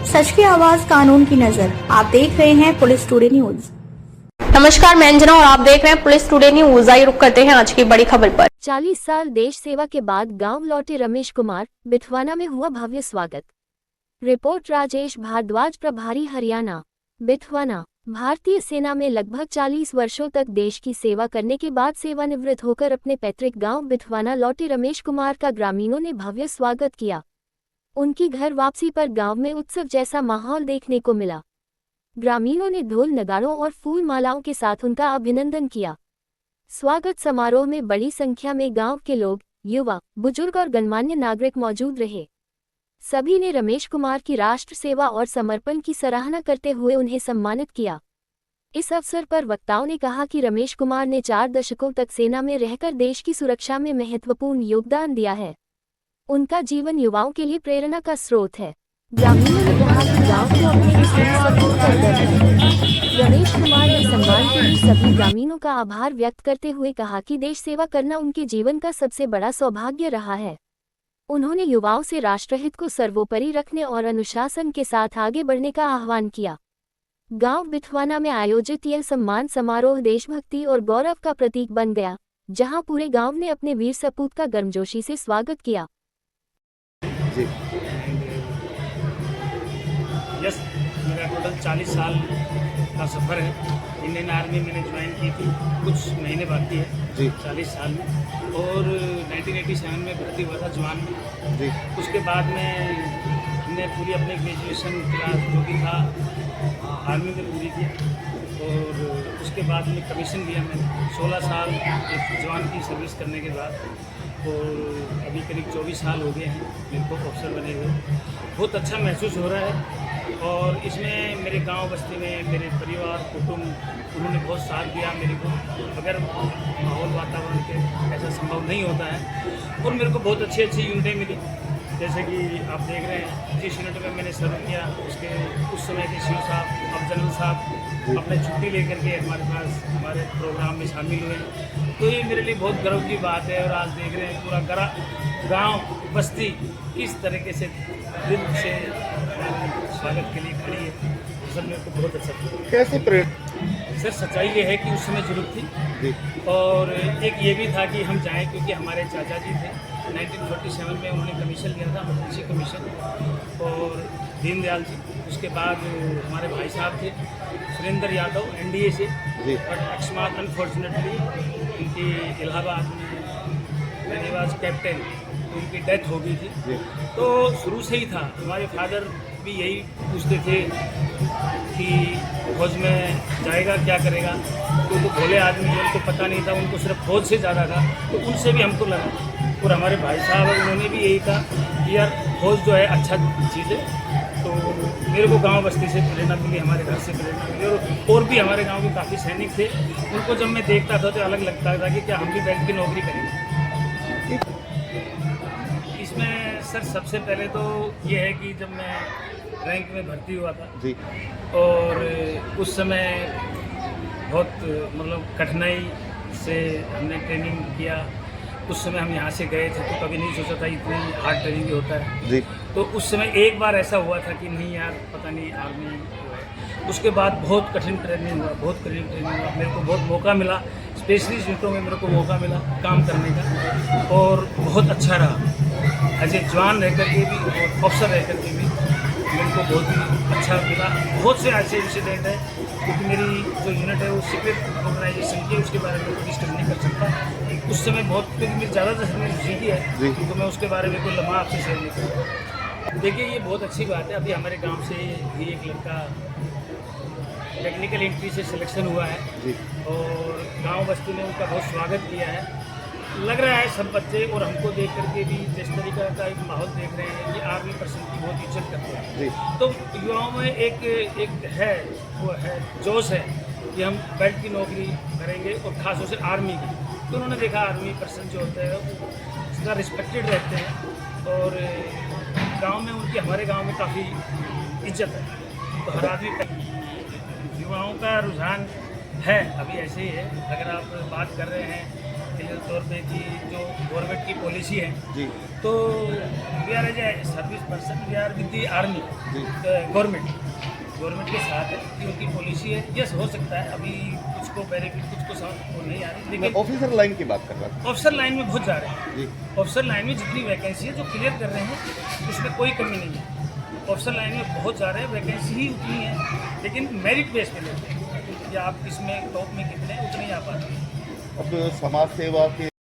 सच की आवाज, कानून की नजर। आप देख रहे हैं पुलिस टुडे न्यूज। नमस्कार, मैं अंजना और आप देख रहे हैं पुलिस टुडे न्यूज। आइए रुक करते हैं आज की बड़ी खबर पर। 40 साल देश सेवा के बाद गांव लौटे रमेश कुमार, बिथवाना में हुआ भव्य स्वागत। रिपोर्ट राजेश भारद्वाज, प्रभारी हरियाणा, बिथवाना। भारतीय सेना में लगभग 40 वर्षों तक देश की सेवा करने के बाद सेवानिवृत्त होकर अपने पैतृक गांव बिथवाना लौटे रमेश कुमार का ग्रामीणों ने भव्य स्वागत किया। उनकी घर वापसी पर गांव में उत्सव जैसा माहौल देखने को मिला। ग्रामीणों ने ढोल नगाड़ों और फूल मालाओं के साथ उनका अभिनंदन किया। स्वागत समारोह में बड़ी संख्या में गांव के लोग, युवा, बुजुर्ग और गणमान्य नागरिक मौजूद रहे। सभी ने रमेश कुमार की राष्ट्र सेवा और समर्पण की सराहना करते हुए उन्हें सम्मानित किया। इस अवसर पर वक्ताओं ने कहा कि रमेश कुमार ने 4 दशकों तक सेना में रहकर देश की सुरक्षा में महत्वपूर्ण योगदान दिया है। उनका जीवन युवाओं के लिए प्रेरणा का स्रोत है। ग्रामीणों ने कहा कि गांव को अपने सपूत पर गर्व है। रमेश कुमार ने सम्मान के लिए सभी ग्रामीणों का आभार व्यक्त करते हुए कहा कि देश सेवा करना उनके जीवन का सबसे बड़ा सौभाग्य रहा है। उन्होंने युवाओं से राष्ट्रहित को सर्वोपरि रखने और अनुशासन के साथ आगे बढ़ने का आह्वान किया। गांव बिथवाना में आयोजित यह सम्मान समारोह देशभक्ति और गौरव का प्रतीक बन गया, जहां पूरे गांव ने अपने वीर सपूत का गर्मजोशी से स्वागत किया। यस, मेरा टोटल 40 साल का सफ़र है। इंडियन आर्मी मैंने ज्वाइन की थी, कुछ महीने बाकी है जी 40 साल में, और 1987 में भर्ती हुआ था जवान में जी। उसके बाद में हमने पूरी अपनी ग्रेजुएशन क्लास जो भी था आर्मी में पूरी की, और उसके बाद में कमीशन लिया मैंने 16 साल एक जवान की सर्विस करने के बाद, और अभी करीब 24 साल हो गए हैं मेरे को ऑफिसर बने हुए। बहुत अच्छा महसूस हो रहा है, और इसमें मेरे गांव बस्ती में मेरे परिवार कुटुंब उन्होंने बहुत साथ दिया मेरे को। अगर माहौल वातावरण के ऐसा संभव नहीं होता है, और मेरे को बहुत अच्छी यूनिटें मिली, जैसे कि आप देख रहे हैं जिस यूनिट में मैंने सर्व किया उसके उस समय के शिव साहब, अब जनरल साहब अपने छुट्टी लेकर के हमारे पास हमारे प्रोग्राम में शामिल हुए। तो ये मेरे लिए बहुत गर्व की बात है। और आज देख रहे हैं पूरा गांव बस्ती किस तरीके से दिल से स्वागत के लिए खड़ी है। सर मेरे को बहुत अच्छा लगा। कैसे प्रेरणा? सर सच्चाई ये है कि उस समय जरूरत थी, और एक ये भी था कि हम जाएं, क्योंकि हमारे चाचा जी थे 1947 में, उन्होंने कमीशन लिया था, एमरजेंसी कमीशन, और दीनदयाल जी। उसके बाद हमारे भाई साहब थे सुरेंद्र यादव NDA से, बट अकस्मात अनफॉर्चुनेटली उनकी इलाहाबाद में निवास कैप्टन उनकी डेथ हो गई थी। तो शुरू से ही था, हमारे फादर भी यही पूछते थे कि फौज में जाएगा क्या करेगा, तो भोले आदमी जो उनको पता नहीं था, उनको सिर्फ फौज से ज़्यादा था, तो उनसे भी हमको लगा। और हमारे भाई साहब उन्होंने भी यही कहा कि यार फौज जो है अच्छा चीज़ है। तो मेरे को गांव बस्ती से प्रेरणा मिली, हमारे घर से प्रेरणा मिली, और भी हमारे गांव के काफ़ी सैनिक थे, उनको जब मैं देखता था तो अलग लगता था कि क्या हम भी बैंक की नौकरी करेंगे। इसमें सर सबसे पहले तो ये है कि जब मैं रैंक में भर्ती हुआ था जी, और उस समय बहुत मतलब कठिनाई से हमने ट्रेनिंग किया। उस समय हम यहाँ से गए थे तो कभी नहीं सोचा था इतनी हार्ड ट्रेनिंग भी होता है जी। तो उस समय एक बार ऐसा हुआ था कि नहीं यार पता नहीं आर्मी। उसके बाद बहुत कठिन ट्रेनिंग हुआ, बहुत कठिन ट्रेनिंग हुआ। मेरे को बहुत मौका मिला, स्पेशलिस्ट यूनिटों में मेरे को मौका मिला काम करने का, और बहुत अच्छा रहा। एज ए जवान रह कर के भी और अफसर रह कर के भी मेरे को बहुत ही अच्छा मिला। बहुत से ऐसे इंसिडेंट है, क्योंकि मेरी जो यूनिट है वो सीक्रेट ऑर्गेनाइजेशन की है, उसके बारे में डिस्कस नहीं कर सकता उस समय बहुत, क्योंकि मेरी ज़्यादातर मैंने सीखी है, तो मैं उसके बारे में कोई लम्हा आपसे शेयर नहीं करूँगा। देखिए ये बहुत अच्छी बात है, अभी हमारे गांव से भी एक लड़का टेक्निकल एंट्री से सिलेक्शन हुआ है जी, और गांव बस्ती ने उनका बहुत स्वागत किया है। लग रहा है सब बच्चे और हमको देख करके भी जिस तरीके का एक माहौल देख रहे हैं कि आर्मी पर्सन की बहुत इज्जत करते हैं जी। तो युवाओं में एक है, वो है जोश है कि हम बेल्ट की नौकरी करेंगे, और खासतौर से आर्मी की। तो उन्होंने देखा आर्मी पर्सन जो होते हैं वो इसका रिस्पेक्टेड रहते हैं, और गांव में उनकी, हमारे गांव में काफ़ी इज्जत है। तो हर आदमी, युवाओं का रुझान है अभी ऐसे ही है। अगर आप बात कर रहे हैं तौर पे कि जो गवर्नमेंट की पॉलिसी है जी, तो we are as a service person, we are with the army, government के साथ है, कि उनकी पॉलिसी है। यस, हो सकता है अभी कुछ को बेनिफिट, कुछ को समझ को नहीं आ रही, लेकिन ऑफिसर लाइन की बात कर रहा था। ऑफिसर लाइन में बहुत जा रहे हैं जी। ऑफिसर लाइन में जितनी वैकेंसी है जो क्लियर कर रहे हैं उसमें कोई कमी नहीं है। ऑफिसर लाइन में बहुत जा रहे हैं, वैकेंसी ही उतनी है, लेकिन मेरिट बेस पे लेते हैं कि आप इसमें टॉप में कितने, उतने ही आ पाते हैं। अब समाज सेवा के